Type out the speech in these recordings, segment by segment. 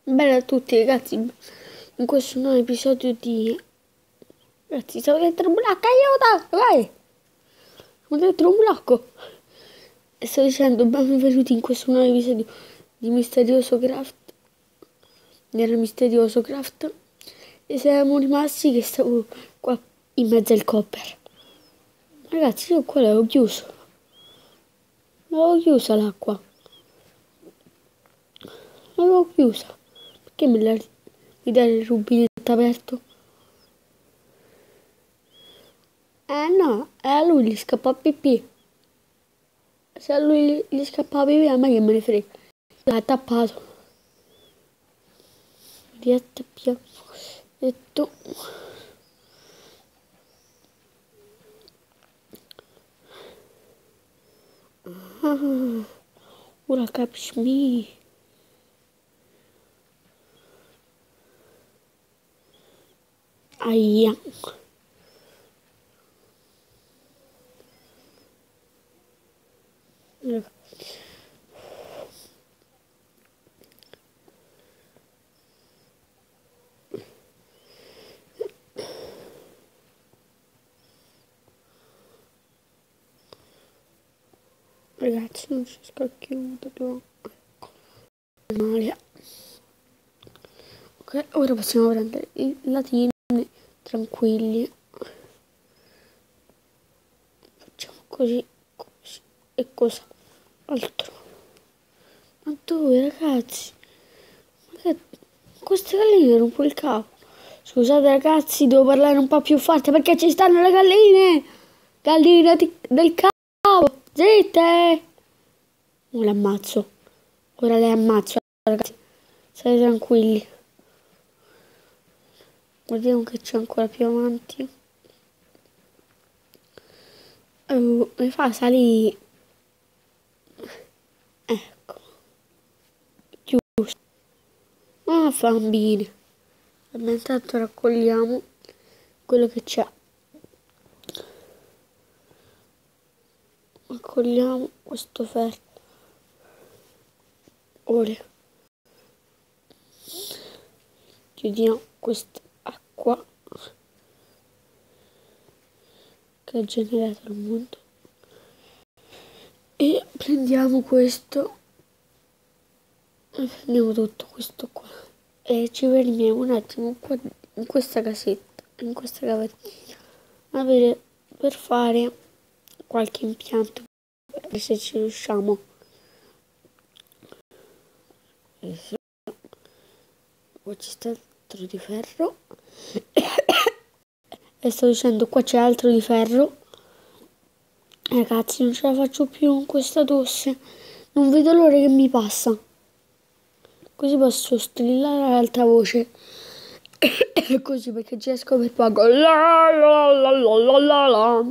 Bella a tutti ragazzi, in questo nuovo episodio di... Ragazzi, stavo dentro un blocco, aiuto! Vai! Sono dentro un blocco! E sto dicendo, benvenuti in questo nuovo episodio di Misterioso Craft. Era Misterioso Craft. E siamo rimasti che stavo qua in mezzo al copper. Ragazzi, io qua l'avevo chiuso. L'avevo chiusa l'acqua. L'avevo chiusa. Perché me la ridare il rubinetto aperto? No, a lui gli scappa pipì. Se a lui gli scappa pipì, a me che me ne frega. L'ha tappato. Riattappiamo. Detto. Ora capisci. Aia. Ragazzi, non riesco a chiuderlo. Male. Ok, ora possiamo prendere i latini tranquilli. Facciamo così, così e cosa altro. Ma dove ragazzi? Ma che... Queste galline rompo il capo. Scusate ragazzi, devo parlare un po' più forte perché ci stanno le galline. Galline del cavo. Zitte. Non le ammazzo. Ora le ammazzo ragazzi. State tranquilli. Vediamo che c'è ancora più avanti. Mi fa salire. Ecco. Chiuso. Ah, bambini. Intanto raccogliamo quello che c'è. Raccogliamo questo ferro. Ora chiudiamo questa acqua che ha generato il mondo e prendiamo questo e prendiamo tutto questo qua e ci fermiamo un attimo qua in questa casetta, in questa caverna per fare qualche impianto, per se ci riusciamo. Poi ci sta altro di ferro e sto dicendo qua c'è altro di ferro. Ragazzi, non ce la faccio più con questa tosse, non vedo l'ora che mi passa, così posso strillare ad alta voce così perché ci esco per poco. La la la la la la la.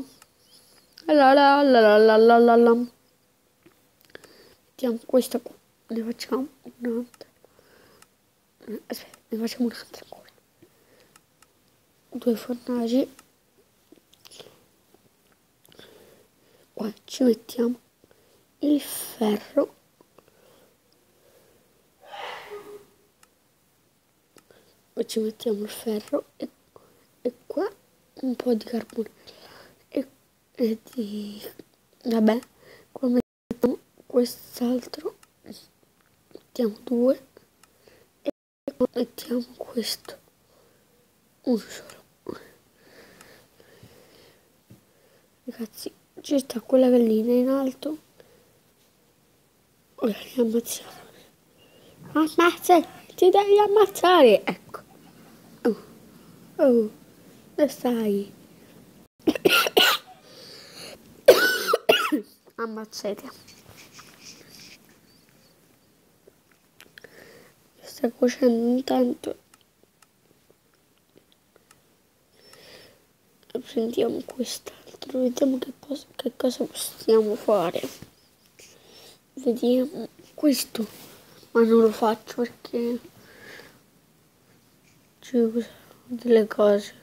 La la la la la la la la. Mettiamo questa qua, ne facciamo un'altra. Aspetta, ne facciamo un'altra ancora. 2 fornaci. Qua ci mettiamo il ferro. Poi ci mettiamo il ferro e qua un po' di carbone e di... Vabbè, qua mettiamo quest'altro, mettiamo 2 e qua mettiamo questo, uno solo. Ragazzi, ci sta quella gallina in alto, ora li ammazziamo. Ammazza, ti devi ammazzare, ecco. Oh, dove stai? Ammazzate. Sta cuocendo intanto. Prendiamo quest'altro, vediamo che cosa possiamo fare. Vediamo questo, ma non lo faccio perché ci uso delle cose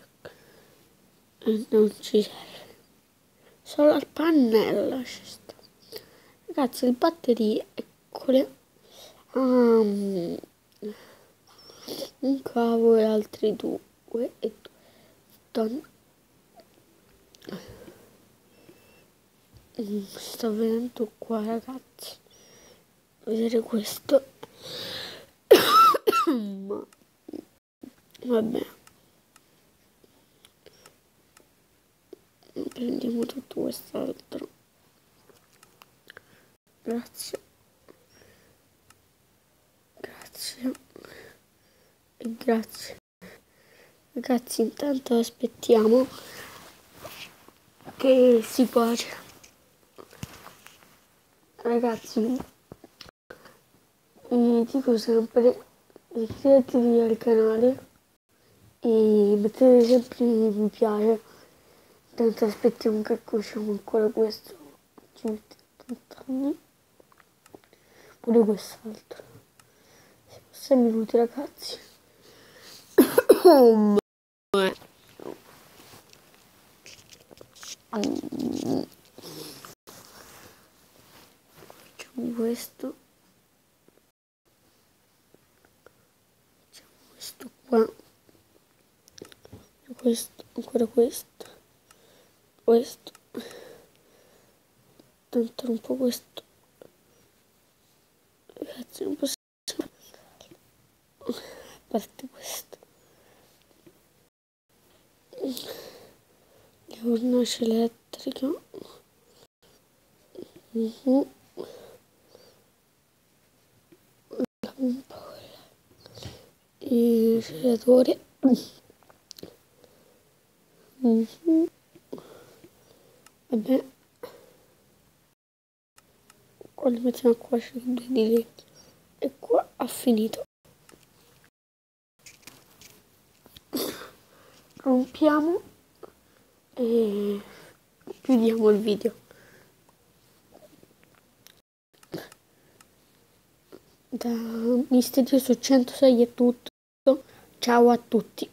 e non ci serve. Solo la pannella ci sta. Ragazzi, le batterie, eccole. un cavo e altri due e sto vedendo qua, ragazzi, vedere questo. Ma vabbè, prendiamo tutto quest'altro. Grazie e grazie. Ragazzi, intanto aspettiamo che si cuoce. Ragazzi, vi dico sempre, iscrivetevi al canale e mettete sempre mi piace. Intanto aspettiamo che cuociamo ancora questo. Ci mettete 30 anni. Pure quest'altro. 6 minuti, ragazzi. Facciamo questo. Facciamo questo qua. Questo, ancora questo. Questo. Tanto un po' questo. Ragazzi, non posso. A parte questo. Le fornace elettrica. Il refrigeratore. Vabbè, qua li mettiamo a cuocere con 2 di legno e qua ha finito. Rompiamo e chiudiamo il video. Da Misterioso 106 è tutto. Ciao a tutti.